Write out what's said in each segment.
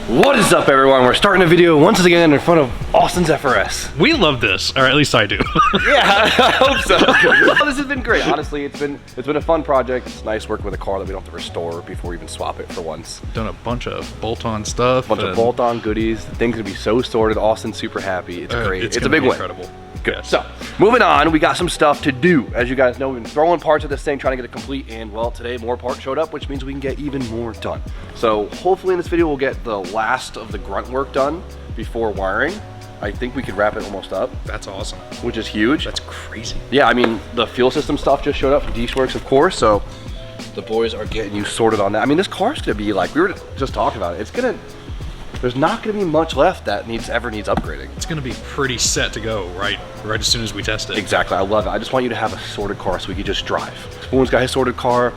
What is up, everyone? We're starting a video once again in front of Austin's FRS. We love this, or at least I do. Yeah, I hope so. Well, this has been great. Honestly, it's been a fun project. It's nice working with a car that we don't have to restore before we even swap it for once. Done a bunch of bolt-on stuff. A bunch of bolt-on goodies. The thing's gonna be so sorted. Austin's super happy. It's great. It's a big win. Incredible. Good. Yes. So, moving on, we got some stuff to do. As you guys know, we've been throwing parts of this thing, trying to get it complete, and well, today more parts showed up, which means we can get even more done. So, hopefully in this video, we'll get the last of the grunt work done before wiring. I think we could wrap it almost up. That's awesome. Which is huge. That's crazy. Yeah, I mean, the fuel system stuff just showed up from D-Works, of course, so the boys are getting you sorted on that. I mean, this car's gonna be like, we were just talking about it, there's not gonna be much left that ever needs upgrading. It's gonna be pretty set to go right as soon as we test it. Exactly, I love it. I just want you to have a sorted car so we can just drive. Spoon's got his sorted car,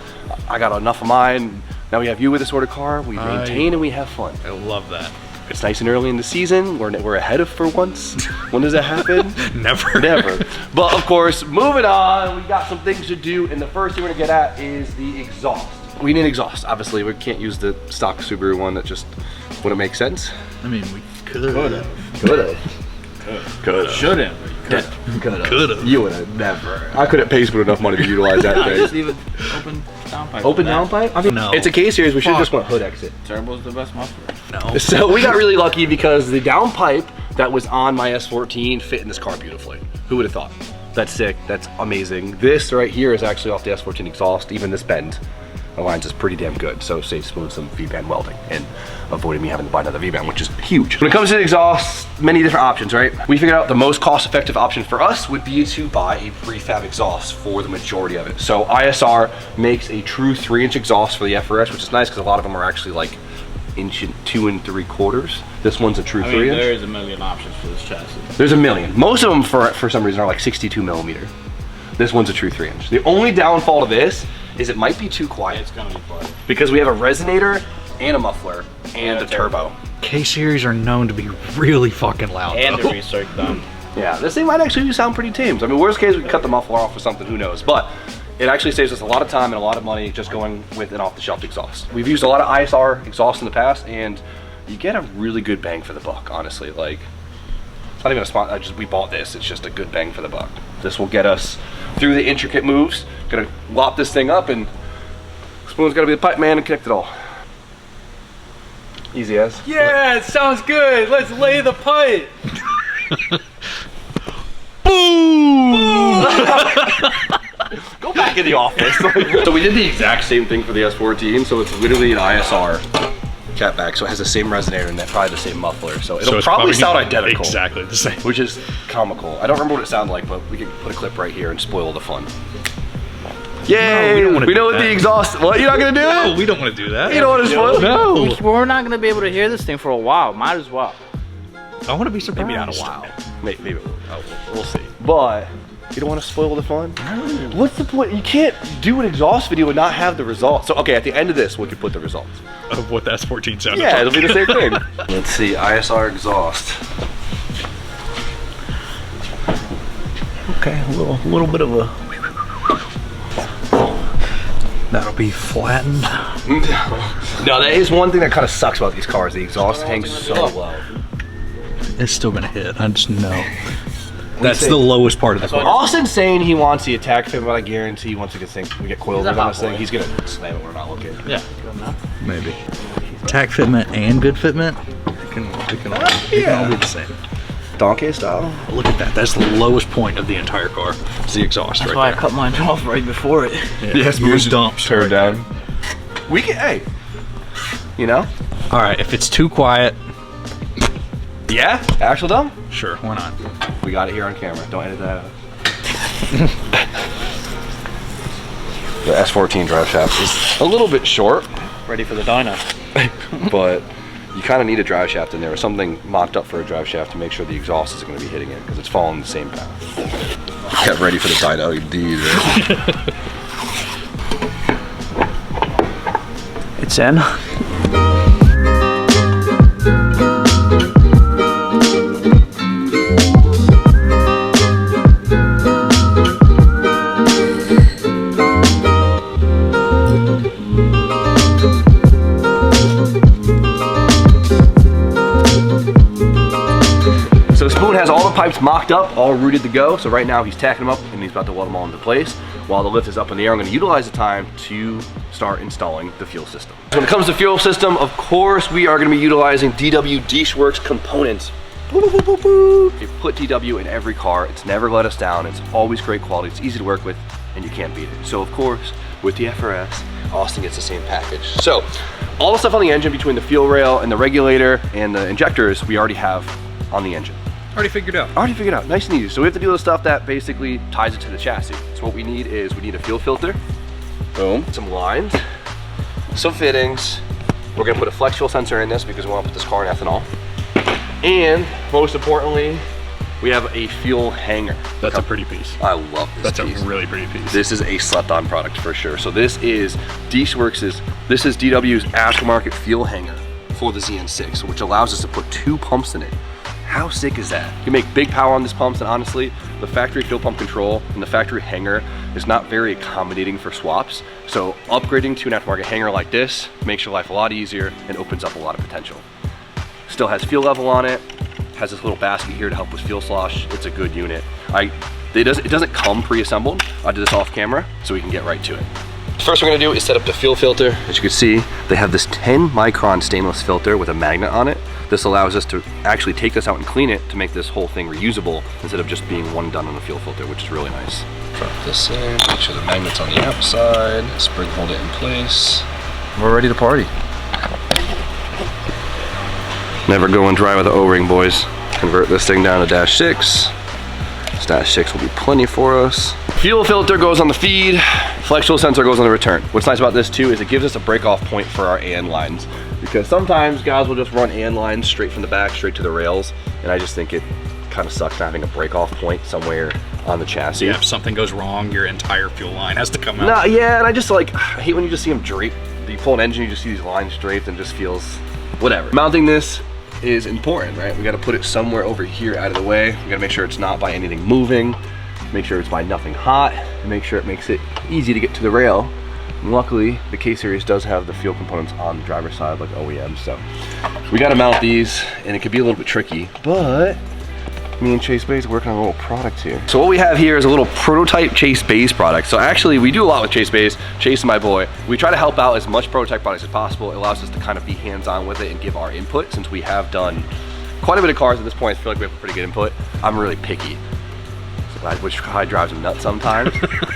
I got enough of mine. Now we have you with a sorted car, we maintain and we have fun. I love that. It's nice and early in the season, we're ahead of for once. When does that happen? Never. Never. But of course, moving on, we got some things to do, and the first thing we're gonna get at is the exhaust. We need exhaust, obviously. We can't use the stock Subaru one, that just wouldn't make sense. I mean, we could have. Should have. Could have. You would have never. I couldn't pay for enough money to utilize that thing. Just leave it open downpipe. Open downpipe? I mean, No. it's a K-Series. We should just want hood exit. Turbo's the best muffler. No. So we got really lucky because the downpipe that was on my S14 fit in this car beautifully. Who would have thought? That's sick. That's amazing. This right here is actually off the S14 exhaust. Even this bend aligns is pretty damn good. So saves Spoon some V-band welding and avoiding me having to buy another V-band, which is huge. When it comes to the exhaust, many different options, right? We figured out the most cost-effective option for us would be to buy a prefab exhaust for the majority of it. So ISR makes a true 3-inch exhaust for the FRS, which is nice because a lot of them are actually like 2 3/4. This one's a true 3-inch. There is a million options for this chassis. There's a million. Most of them, for some reason, are like 62 millimeter. This one's a true 3-inch. The only downfall to this is it might be too quiet. It's gonna be quiet. Because we have a resonator and a muffler and a turbo. K-Series are known to be really fucking loud. And the though. recirc done. Yeah, this thing might actually sound pretty tame. I mean, worst case, we can cut the muffler off with something, who knows. But it actually saves us a lot of time and a lot of money just going with an off-the-shelf exhaust. We've used a lot of ISR exhaust in the past, and you get a really good bang for the buck, honestly. Like, it's not even a spot, we bought this. It's just a good bang for the buck. This will get us through the intricate moves. Gonna lop this thing up, and Spoon's gotta be the pipe man and connect it all. Easy as. Yeah, it sounds good. Let's lay the pipe. Boom! Go back in the office. So we did the exact same thing for the S14, so it's literally an ISR catback, so it has the same resonator and probably the same muffler, so it'll it's probably sound identical. Exactly the same. Which is comical. I don't remember what it sounded like, but we can put a clip right here and spoil the fun. Yay! No, we know what the exhaust. What? You're not gonna do No, it? we don't want to do that. You don't want to spoil it? No. We're not gonna be able to hear this thing for a while. Might as well. I want to be surprised. Maybe not a while. Maybe we'll see. But you don't want to spoil the fun? No. What's the point? You can't do an exhaust video and not have the results. So okay, at the end of this, we can put the results. Of what the S14 sounded Yeah, like. it'll be the same thing. Let's see, ISR exhaust. Okay, a little bit of a. That'll be flattened. No, that is one thing that kind of sucks about these cars. The exhaust hangs so low. It's still gonna hit. I just know. That's the lowest part of the car. Austin's saying he wants the attack fit, but I guarantee once we get coiled He's a on this hot thing, boy. he's gonna slam it. We're not looking. Yeah. Good enough. Maybe. Tack fitment and good fitment. They can all be the same. Donkey style. Look at that. That's the lowest point of the entire car. It's the exhaust That's right why there. I cut mine off right before it. Yes, Yours dumps. Turn down. We can, hey, you know? All right, if it's too quiet, Yeah, actual dumb. sure, why not? We got it here on camera. Don't edit that out. The S14 drive shaft is a little bit short, Ready for the dyno. but you kind of need a drive shaft in there or something mocked up for a drive shaft to make sure the exhaust isn't going to be hitting it because it's following the same path. Get ready for the dyno, indeed. Right? It's in. Boone has all the pipes mocked up, all rooted to go. So right now he's tacking them up and he's about to weld them all into place. While the lift is up in the air, I'm gonna utilize the time to start installing the fuel system. When it comes to fuel system, of course, we are gonna be utilizing DW Works components. We put DW in every car. It's never let us down. It's always great quality. It's easy to work with and you can't beat it. So of course, with the FRS, Austin gets the same package. So all the stuff on the engine between the fuel rail and the regulator and the injectors, we already have on the engine. Already figured out. Already figured out, nice and easy. So we have to do the stuff that basically ties it to the chassis. So what we need is, we need a fuel filter, boom, some lines, some fittings. We're gonna put a flex fuel sensor in this because we wanna put this car in ethanol. And most importantly, we have a fuel hanger. That's a pretty piece. I love this piece. That's a really pretty piece. This is a slept-on product for sure. So this is this is DW's aftermarket fuel hanger for the ZN6, which allows us to put 2 pumps in it. How sick is that? You can make big power on these pumps, and honestly, the factory fuel pump control and the factory hanger is not very accommodating for swaps. So upgrading to an aftermarket hanger like this makes your life a lot easier and opens up a lot of potential. Still has fuel level on it, has this little basket here to help with fuel slosh. It's a good unit. It doesn't come pre-assembled. I did this off camera so we can get right to it. First we're gonna do is set up the fuel filter. As you can see, they have this 10 micron stainless filter with a magnet on it. This allows us to actually take this out and clean it to make this whole thing reusable instead of just being one done on the fuel filter, which is really nice. Drop this in, make sure the magnet's on the outside, spring hold it in place. We're ready to party. Never go and dry with the O-ring, boys. Convert this thing down to -6. This -6 will be plenty for us. Fuel filter goes on the feed, flex fuel sensor goes on the return. What's nice about this too is it gives us a break-off point for our AN lines, because sometimes guys will just run AN lines straight from the back, straight to the rails, and I just think it kind of sucks not having a break-off point somewhere on the chassis. Yeah, if something goes wrong, your entire fuel line has to come out. No, yeah, and I just I hate when you just see them drape. You pull an engine, you just see these lines draped and it just feels whatever. Mounting this is important, right? We got to put it somewhere over here out of the way. We got to make sure it's not by anything moving, make sure it's by nothing hot, and make sure it makes it easy to get to the rail. And luckily, the K-Series does have the fuel components on the driver's side like OEM, so we got to mount these, and it could be a little bit tricky, but me and Chase Bay's working on a little product here. So what we have here is a little prototype Chase Bay's product. So actually, we do a lot with Chase Bay's. Chase is my boy. We try to help out as much prototype products as possible. It allows us to kind of be hands-on with it and give our input, since we have done quite a bit of cars at this point. I feel like we have a pretty good input. I'm really picky, which probably drives them nuts sometimes,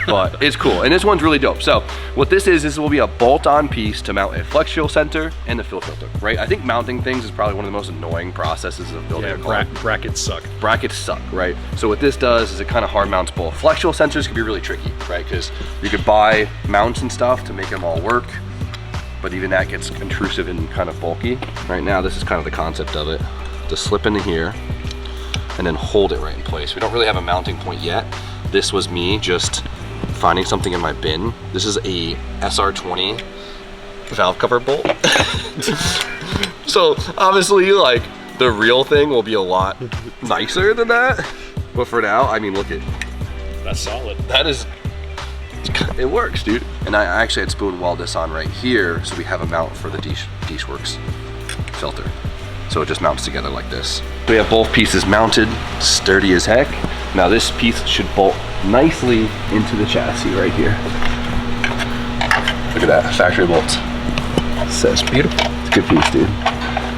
but it's cool. And this one's really dope. So what this will be a bolt-on piece to mount a flex fuel sensor and the fuel filter, right? I think mounting things is probably one of the most annoying processes of building a car. Brackets suck. Brackets suck, right? So what this does is it kind of hard mounts both. Flex fuel sensors can be really tricky, right? Because you could buy mounts and stuff to make them all work, but even that gets intrusive and kind of bulky. Right now, this is kind of the concept of it. To slip into here, and then hold it right in place. We don't really have a mounting point yet. This was me just finding something in my bin. This is a SR20 valve cover bolt. So obviously, like, the real thing will be a lot nicer than that. But for now, I mean, look at, That's solid. that is, it works, dude. And I actually had spoon weld this on right here, so we have a mount for the Works filter. So it just mounts together like this. We have both pieces mounted, sturdy as heck. Now this piece should bolt nicely into the chassis right here. Look at that, factory bolts. So it's beautiful. It's a good piece, dude.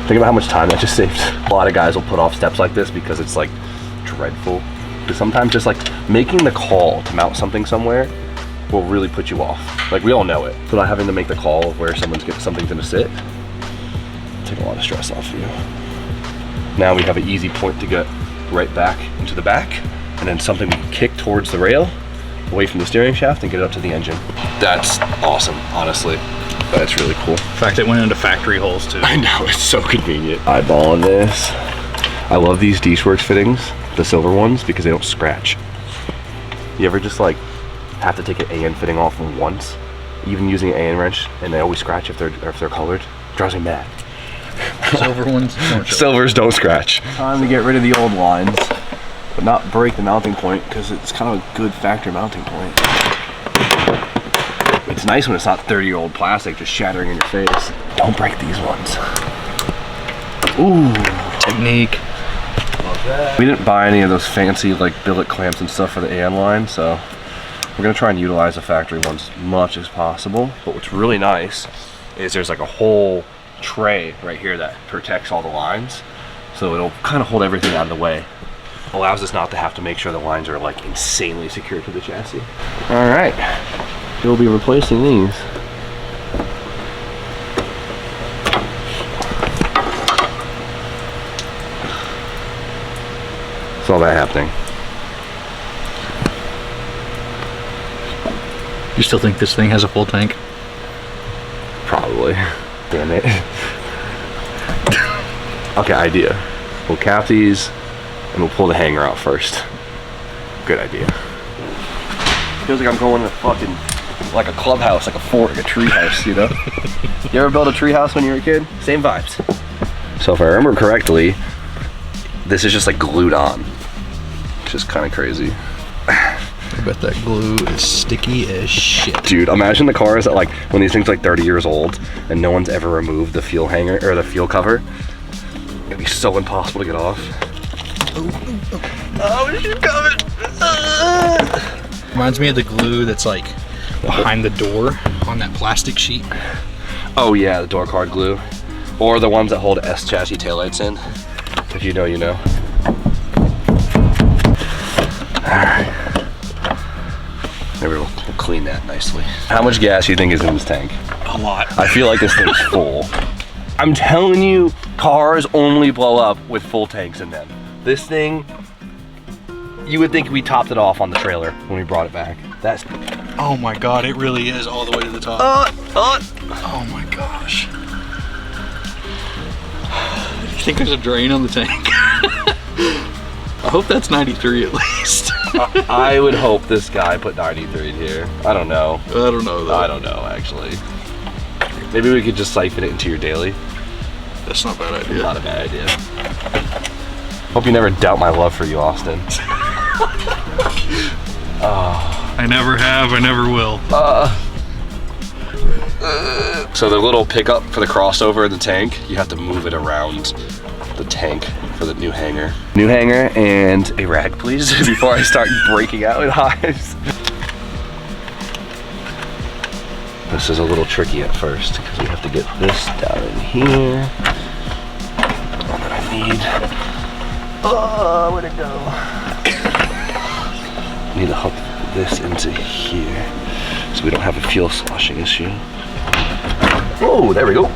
Think about how much time that just saved. A lot of guys will put off steps like this because it's like dreadful. Because sometimes just like making the call to mount something somewhere will really put you off. Like, we all know it. So not having to make the call of where something's gonna sit, take a lot of stress off of you. Now we have an easy point to get right back into the back, and then something we can kick towards the rail, away from the steering shaft, and get it up to the engine. That's awesome, honestly. That's really cool. In fact, it went into factory holes too. I know, it's so convenient. Eyeballing this. I love these Works fittings, the silver ones, because they don't scratch. You ever just like have to take an AN fitting off once, even using an AN wrench, and they always scratch if they're colored? It drives me mad. Silver ones don't show. Silvers don't scratch. Time to get rid of the old lines, but not break the mounting point, because it's kind of a good factory mounting point. It's nice when it's not 30-year-old plastic just shattering in your face. Don't break these ones. Ooh, Technique. Love We didn't buy any of those fancy like billet clamps and stuff for the AN line, so we're gonna try and utilize the factory ones as much as possible. But what's really nice is there's like a whole tray right here that protects all the lines, so it'll kind of hold everything out of the way. Allows us not to have to make sure the lines are like insanely secured to the chassis. All right, we'll be replacing these. Saw that happening. You still think this thing has a full tank? Probably. Damn it. Okay, idea. We'll cap these and we'll pull the hanger out first. Good idea. Feels like I'm going to fucking like a clubhouse, like a fort, like a tree house, you know? You ever build a tree house when you were a kid? Same vibes. So if I remember correctly, this is just like glued on. It's just kind of crazy. I bet that glue is sticky as shit. Dude, imagine the cars that like, when these things are like 30 years old and no one's ever removed the fuel hanger or the fuel cover. It'd be so impossible to get off. Oh, she's coming. Reminds me of the glue that's like behind the door on that plastic sheet. Oh yeah, the door card glue. Or the ones that hold S chassis taillights in. If you know, you know. Alright. Maybe we'll clean that nicely. How much gas do you think is in this tank? A lot. I feel like this thing's full. I'm telling you, cars only blow up with full tanks in them. This thing, you would think we topped it off on the trailer when we brought it back. That's... Oh my god, it really is all the way to the top. Oh my gosh. Do you think there's a drain on the tank? I hope that's 93 at least. I would hope this guy put 93 in here. I don't know. I don't know though. I don't know, actually. Maybe we could just siphon it into your daily. That's not a bad idea. Not a bad idea. Hope you never doubt my love for you, Austin. I never have, I never will. So the little pickup for the crossover in the tank, you have to move it around the tank for the new hanger. New hanger and a rag, please, before I start breaking out in hives. This is a little tricky at first because we have to get this down in here. And then I need, where'd it go? I need to hook this into here so we don't have a fuel sloshing issue. Oh, there we go.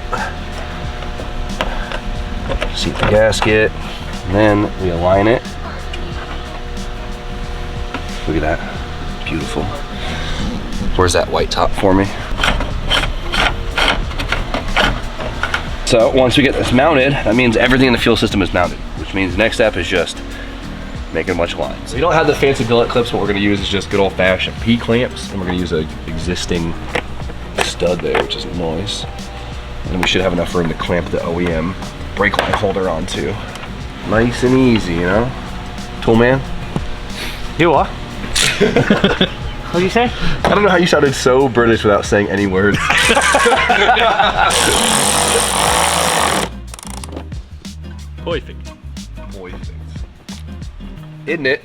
Seat the gasket, and then we align it. Look at that, beautiful. Where's that white top for me? So once we get this mounted, that means everything in the fuel system is mounted, which means the next step is just making a bunch of lines. We don't have the fancy billet clips. What we're gonna use is just good old fashioned P-clamps, and we're gonna use an existing stud there, which is nice. And we should have enough room to clamp the OEM brake line holder onto. Nice and easy, you know? Tool man? You are? What do you say? I don't know how you sounded so British without saying any words. Perfect. Perfect. Isn't it?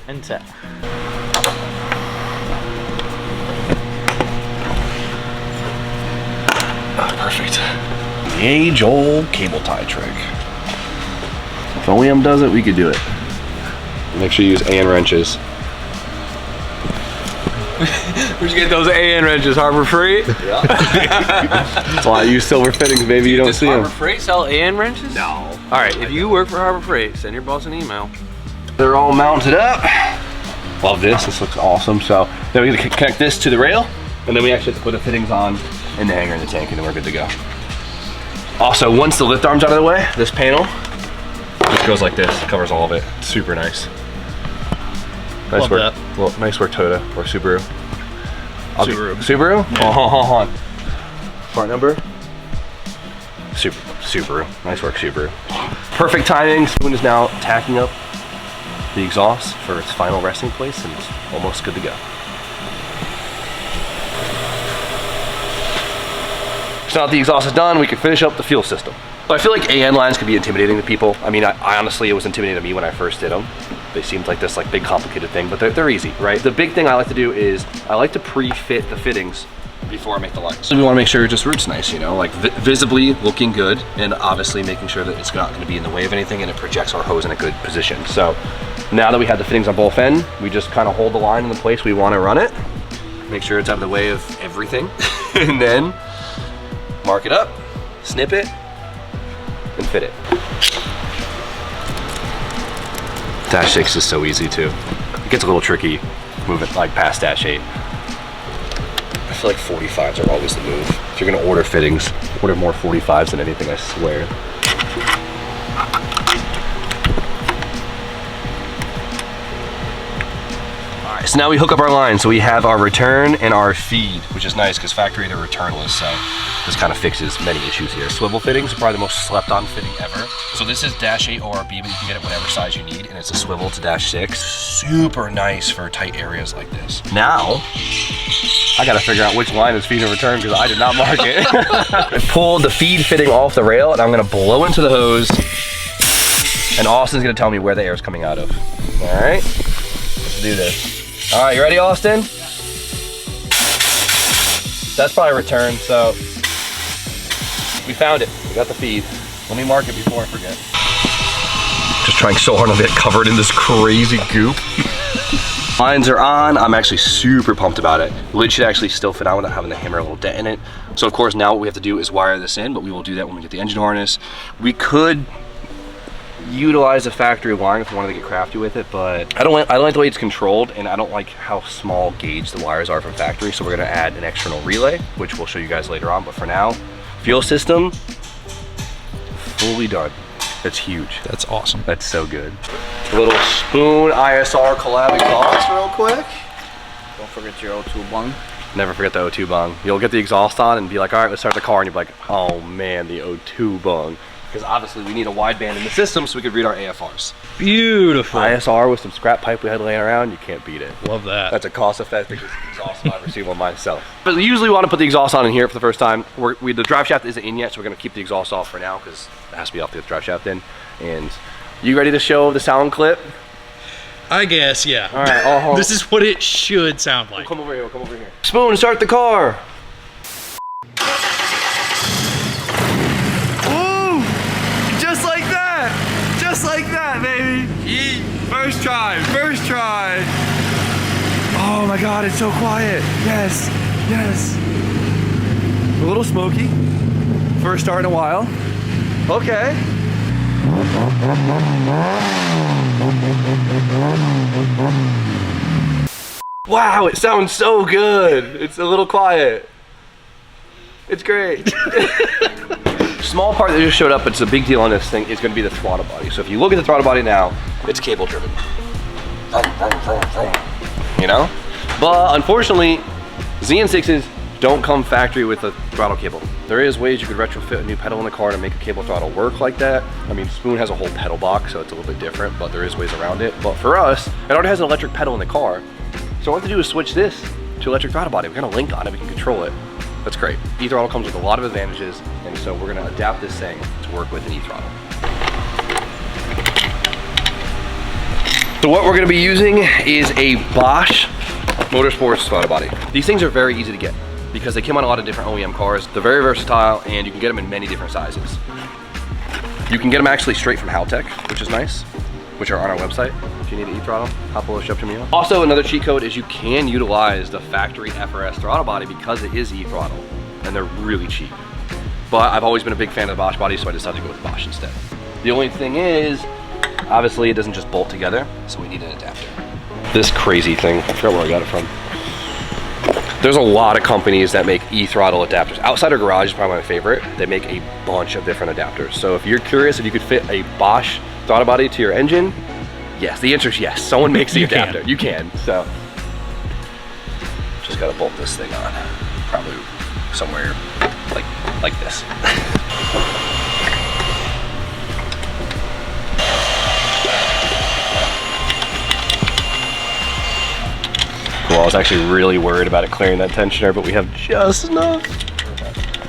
Enter. Perfect. The age-old cable tie trick. If OEM does it, we could do it. Make sure you use AN wrenches. Where'd you get those AN wrenches? Harbor Freight? Yeah. That's why I use silver fittings, baby. You don't see them. Harbor Freight sell AN wrenches? No. All right, if you work for Harbor Freight, send your boss an email. They're all mounted up. Love this. This looks awesome. So then we're gonna connect this to the rail, and then we actually have to put the fittings on in the hanger in the tank, and then we're good to go. Also, once the lift arm's out of the way, this panel just goes like this. Covers all of it. It's super nice. Nice Love work. that. Well, nice work, Toyota or Subaru. Subaru. Subaru? Yeah. Hold on. Part number? Subaru. Nice work, Subaru. Perfect timing. Spoon is now tacking up the exhaust for its final resting place, and it's almost good to go. So now that the exhaust is done, we can finish up the fuel system. But I feel like AN lines could be intimidating to people. I mean, I honestly, it was intimidating to me when I first did them. They seemed like this big complicated thing, but they're easy, right? The big thing I like to do is I like to pre-fit the fittings before I make the lines. So we want to make sure just route's nice, you know, like visibly looking good, and obviously making sure that it's not going to be in the way of anything and it projects our hose in a good position. So now that we have the fittings on both ends, we just kind of hold the line in the place we want to run it, make sure it's out of the way of everything, and then mark it up, snip it, and fit it. Dash 6 is so easy too. It gets a little tricky moving like past Dash 8. I feel like 45s are always the move. If you're gonna order fittings, order more 45s than anything, I swear. All right, so now we hook up our line. So we have our return and our feed, which is nice because factory they're returnless, so this kind of fixes many issues here. Swivel fittings are probably the most slept on fitting ever. So this is Dash 8 ORB, but you can get it whatever size you need, and it's a swivel to Dash 6. Super nice for tight areas like this. Now, I gotta figure out which line is feed and return because I did not mark it. I pulled the feed fitting off the rail and I'm gonna blow into the hose, and Austin's gonna tell me where the air is coming out of. All right, let's do this. All right, you ready, Austin? That's probably return, so we found it. We got the feed. Let me mark it before I forget. Just trying so hard not to get covered in this crazy goop. Lines are on. I'm actually super pumped about it. The lid should actually still fit on without having to hammer a little dent in it. So of course now what we have to do is wire this in, but we will do that when we get the engine harness. We could utilize the factory wiring if we wanted to get crafty with it, but I don't like the way it's controlled, and I don't like how small gauge the wires are from factory. So we're gonna add an external relay, which we'll show you guys later on. But for now, fuel system fully done. That's huge. That's awesome. That's so good. A little Spoon ISR collab exhaust real quick. Don't forget your O2 bung. Never forget the O2 bung. You'll get the exhaust on and be like, all right, let's start the car. And you'll be like, oh man, the O2 bung. Because obviously we need a wideband in the system so we could read our AFRs. Beautiful. ISR with some scrap pipe we had laying around, you can't beat it. Love that. That's a cost-effective exhaust if I've ever seen one myself. But we usually want to put the exhaust on in here for the first time. The drive shaft isn't in yet, so we're going to keep the exhaust off for now because it has to be off the drive shaft in. And you ready to show the sound clip? I guess, yeah. All right. This is what it should sound like. Come over here. Come over here. Spoon, start the car. Ooh! Just like that. Just like that, baby. First try. First try. Oh my God, it's so quiet. Yes. Yes. A little smoky. First start in a while. Okay. Wow, it sounds so good. It's a little quiet. It's great. Small part that just showed up, but it's a big deal on this thing, is going to be the throttle body. So if you look at the throttle body now, it's cable driven. You know? But unfortunately, ZN6s don't come factory with a throttle cable. There is ways you could retrofit a new pedal in the car to make a cable throttle work like that. I mean, Spoon has a whole pedal box, so it's a little bit different, but there is ways around it. But for us, it already has an electric pedal in the car. So what we have to do is switch this to electric throttle body. We're gonna link on it, we can control it. That's great. E-throttle comes with a lot of advantages, and so we're gonna adapt this thing to work with an e-throttle. So what we're gonna be using is a Bosch Motorsports throttle body. These things are very easy to get because they come on a lot of different OEM cars. They're very versatile, and you can get them in many different sizes. You can get them actually straight from Haltech, which is nice, which are on our website. If you need an e-throttle, hop over, ship to me. Also, another cheat code is you can utilize the factory FRS throttle body because it is e-throttle, and they're really cheap. But I've always been a big fan of the Bosch body, so I decided to go with Bosch instead. The only thing is, obviously it doesn't just bolt together, so we need an adapter. This crazy thing, I forgot where I got it from. There's a lot of companies that make e-throttle adapters. Outside our garage is probably my favorite. They make a bunch of different adapters. So if you're curious if you could fit a Bosch throttle body to your engine, yes, the answer is yes. Someone makes the adapter. You can. So just gotta bolt this thing on. Probably somewhere like this. Cool. I was actually really worried about it clearing that tensioner, but we have just enough.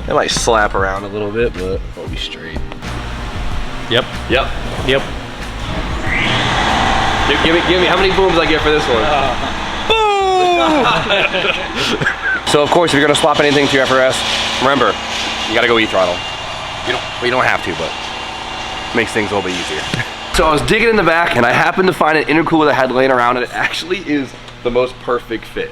It might slap around a little bit, but it'll be straight. Yep. Yep. Yep. Give me, how many booms I get for this one? So of course, if you're gonna swap anything to your FRS, remember, you gotta go E-Throttle. You don't have to, but it makes things a little bit easier. So I was digging in the back and I happened to find an intercooler that I had laying around, and it actually is the most perfect fit.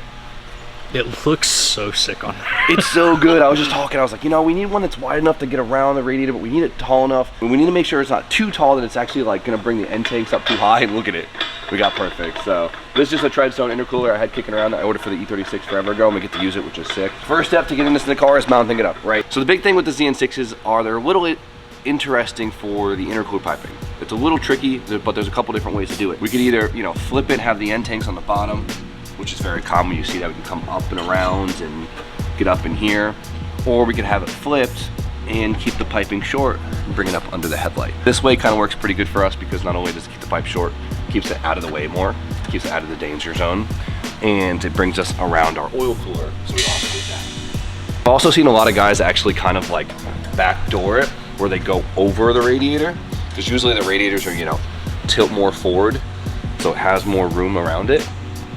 It looks so sick on there. It's so good. I was just talking, I was like, you know, we need one that's wide enough to get around the radiator, but we need it tall enough. We need to make sure it's not too tall that it's actually like gonna bring the end tanks up too high, and look at it. We got perfect. So this is just a Treadstone intercooler I had kicking around that I ordered for the E36 forever ago, and we get to use it, which is sick. First step to getting this in the car is mounting it up, right? So the big thing with the ZN6s are they're a little interesting for the intercooler piping. It's a little tricky, but there's a couple different ways to do it. We could either, you know, flip it, have the end tanks on the bottom, which is very common. You see that we can come up and around and get up in here, or we could have it flipped and keep the piping short and bring it up under the headlight. This way kind of works pretty good for us because not only does it keep the pipe short, it keeps it out of the way more, it keeps it out of the danger zone, and it brings us around our oil cooler, so we also need that. I've also seen a lot of guys actually kind of like backdoor it, where they go over the radiator, because usually the radiators are, you know, tilt more forward, so it has more room around it,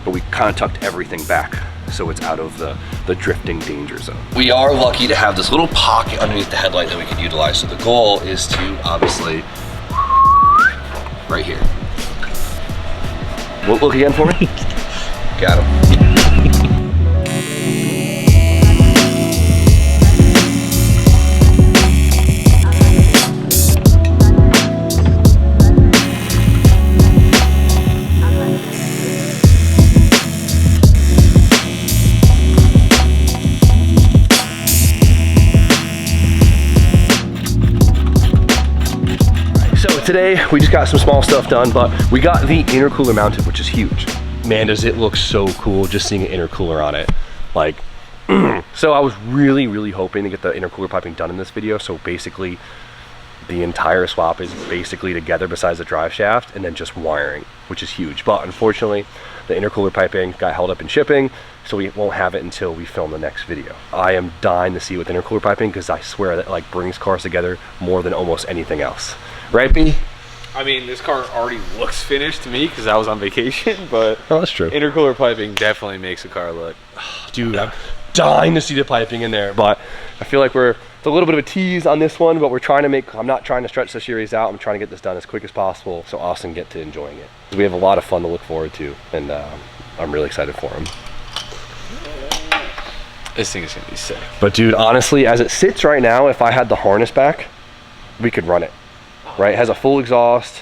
but we kind of tucked everything back so it's out of the drifting danger zone. We are lucky to have this little pocket underneath the headlight that we can utilize, so the goal is to obviously, right here. Look again for me. Got him. Today, we just got some small stuff done, but we got the intercooler mounted, which is huge. Man, does it look so cool just seeing an intercooler on it. Like, so I was really, really hoping to get the intercooler piping done in this video. So basically, the entire swap is basically together besides the drive shaft and then just wiring, which is huge. But unfortunately, the intercooler piping got held up in shipping, so we won't have it until we film the next video. I am dying to see with intercooler piping because I swear that like brings cars together more than almost anything else. Right, B? I mean, this car already looks finished to me because I was on vacation, but oh, that's true. Intercooler piping definitely makes a car look. Dude, I'm dying to see the piping in there, but I feel like it's a little bit of a tease on this one, but we're trying to make, I'm not trying to stretch the series out. I'm trying to get this done as quick as possible so Austin get to enjoying it. We have a lot of fun to look forward to, and I'm really excited for him. This thing is gonna be sick. But dude, honestly, as it sits right now, if I had the harness back, we could run it. Right, it has a full exhaust,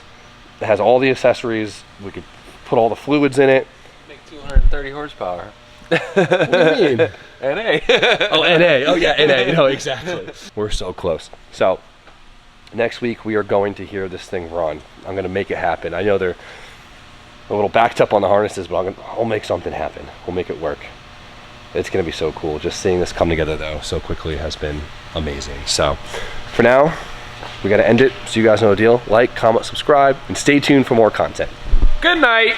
it has all the accessories, we could put all the fluids in it. Make 230 horsepower. What do you mean? NA. Oh, NA, oh yeah, NA, no, exactly. We're so close. So, next week we are going to hear this thing run. I'm gonna make it happen. I know they're a little backed up on the harnesses, but I'll make something happen. We'll make it work. It's gonna be so cool. Just seeing this come together though so quickly has been amazing. So, for now, we gotta end it, so you guys know the deal. Like, comment, subscribe, and stay tuned for more content. Good night.